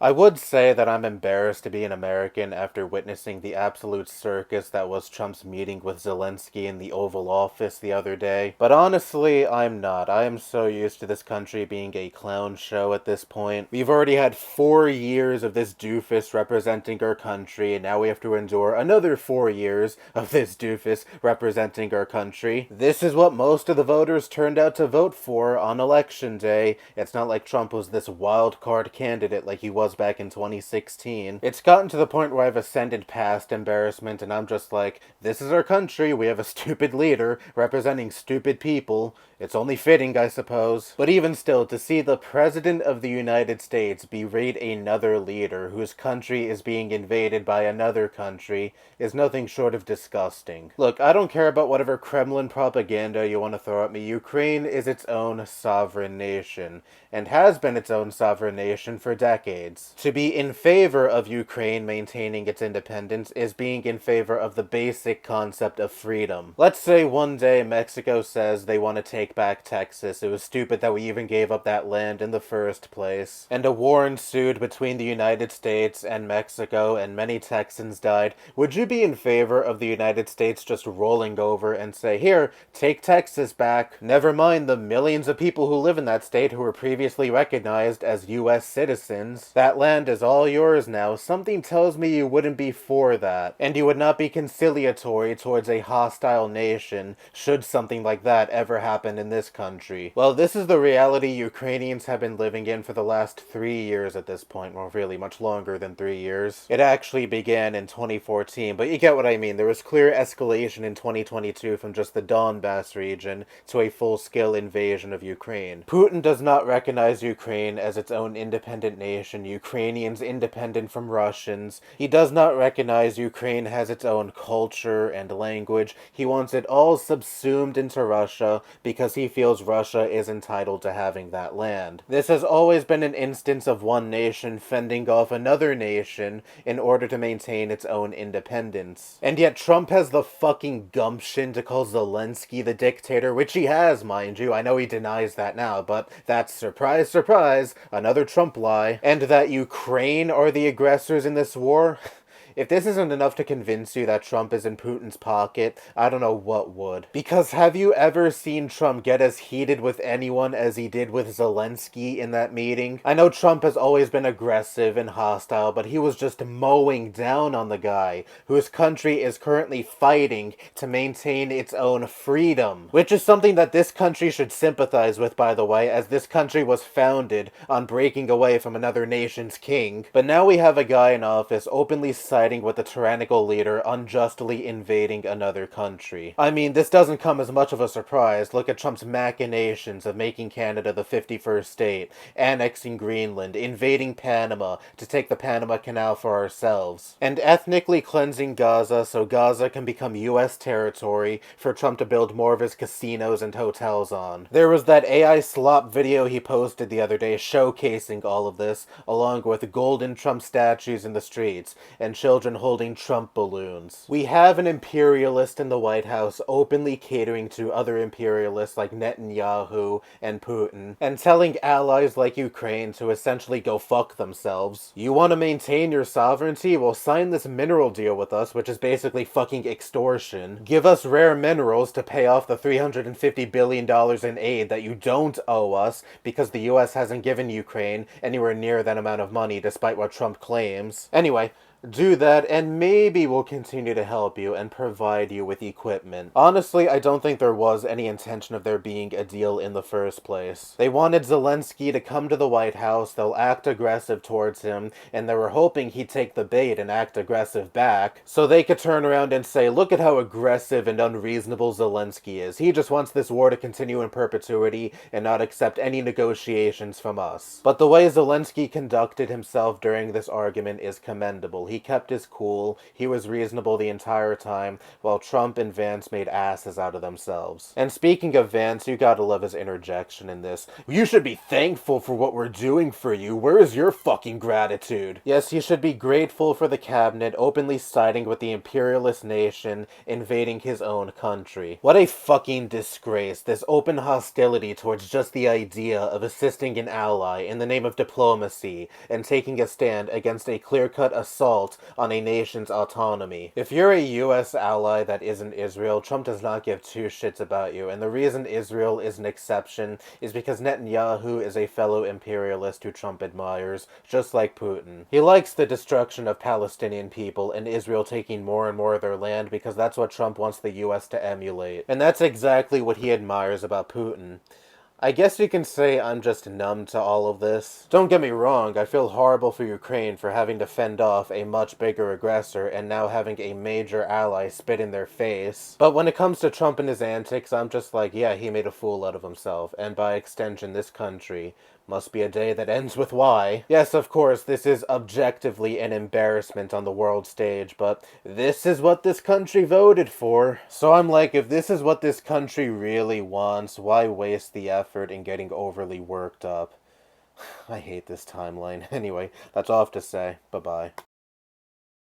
I would say that I'm embarrassed to be an American after witnessing the absolute circus that was Trump's meeting with Zelenskyy in the Oval Office the other day. But honestly, I'm not. I am so used to this country being a clown show at this point. We've already had 4 years of this doofus representing our country, and now we have to endure another 4 years of this doofus representing our country. This is what most of the voters turned out to vote for on election day. It's not like Trump was this wild card candidate like he was back in 2016. It's gotten to the point where I've ascended past embarrassment and I'm just like, this is our country, we have a stupid leader representing stupid people. It's only fitting, I suppose. But even still, to see the President of the United States berate another leader whose country is being invaded by another country is nothing short of disgusting. Look, I don't care about whatever Kremlin propaganda you want to throw at me. Ukraine is its own sovereign nation, and has been its own sovereign nation for decades. To be in favor of Ukraine maintaining its independence is being in favor of the basic concept of freedom. Let's say one day Mexico says they want to take back Texas. It was stupid that we even gave up that land in the first place. And a war ensued between the United States and Mexico, and many Texans died. Would you be in favor of the United States just rolling over and say, here, take Texas back? Never mind the millions of people who live in that state who were previously recognized as U.S. citizens. That land is all yours now. Something tells me you wouldn't be for that. And you would not be conciliatory towards a hostile nation should something like that ever happen in this country. Well, this is the reality Ukrainians have been living in for the last 3 years at this point. Well, really much longer than 3 years. It actually began in 2014, but you get what I mean. There was clear escalation in 2022 from just the Donbass region to a full-scale invasion of Ukraine. Putin does not recognize Ukraine as its own independent nation, Ukrainians independent from Russians. He does not recognize Ukraine has its own culture and language. He wants it all subsumed into Russia because he feels Russia is entitled to having that land. This has always been an instance of one nation fending off another nation in order to maintain its own independence. And yet Trump has the fucking gumption to call Zelenskyy the dictator, which he has, mind you. I know he denies that now, but that's, surprise, surprise, another Trump lie. And that Ukraine are the aggressors in this war? If this isn't enough to convince you that Trump is in Putin's pocket, I don't know what would. Because have you ever seen Trump get as heated with anyone as he did with Zelenskyy in that meeting? I know Trump has always been aggressive and hostile, but he was just mowing down on the guy whose country is currently fighting to maintain its own freedom. Which is something that this country should sympathize with, by the way, as this country was founded on breaking away from another nation's king. But now we have a guy in office openly siding with a tyrannical leader unjustly invading another country. I mean, this doesn't come as much of a surprise. Look at Trump's machinations of making Canada the 51st state, annexing Greenland, invading Panama to take the Panama Canal for ourselves, and ethnically cleansing Gaza so Gaza can become US territory for Trump to build more of his casinos and hotels on. There was that AI slop video he posted the other day showcasing all of this, along with golden Trump statues in the streets, and children holding Trump balloons. We have an imperialist in the White House openly catering to other imperialists like Netanyahu and Putin, and telling allies like Ukraine to essentially go fuck themselves. You want to maintain your sovereignty? Well, sign this mineral deal with us, which is basically fucking extortion. Give us rare minerals to pay off the $350 billion in aid that you don't owe us because the US hasn't given Ukraine anywhere near that amount of money despite what Trump claims. Anyway, do that, and maybe we'll continue to help you and provide you with equipment. Honestly, I don't think there was any intention of there being a deal in the first place. They wanted Zelenskyy to come to the White House, they'll act aggressive towards him, and they were hoping he'd take the bait and act aggressive back, so they could turn around and say, look at how aggressive and unreasonable Zelenskyy is. He just wants this war to continue in perpetuity and not accept any negotiations from us. But the way Zelenskyy conducted himself during this argument is commendable. He kept his cool, he was reasonable the entire time, while Trump and Vance made asses out of themselves. And speaking of Vance, you gotta love his interjection in this. You should be thankful for what we're doing for you. Where is your fucking gratitude? Yes, he should be grateful for the cabinet openly siding with the imperialist nation invading his own country. What a fucking disgrace, this open hostility towards just the idea of assisting an ally in the name of diplomacy and taking a stand against a clear-cut assault on a nation's autonomy. If you're a US ally that isn't Israel, Trump does not give two shits about you, and the reason Israel is an exception is because Netanyahu is a fellow imperialist who Trump admires, just like Putin. He likes the destruction of Palestinian people and Israel taking more and more of their land because that's what Trump wants the US to emulate. And that's exactly what he admires about Putin. I guess you can say I'm just numb to all of this. Don't get me wrong, I feel horrible for Ukraine for having to fend off a much bigger aggressor and now having a major ally spit in their face. But when it comes to Trump and his antics, I'm just like, yeah, he made a fool out of himself, and by extension this country. Must be a day that ends with Y. Yes, of course, this is objectively an embarrassment on the world stage, but this is what this country voted for. So I'm like, if this is what this country really wants, why waste the effort in getting overly worked up? I hate this timeline. Anyway, that's all I have to say. Bye-bye.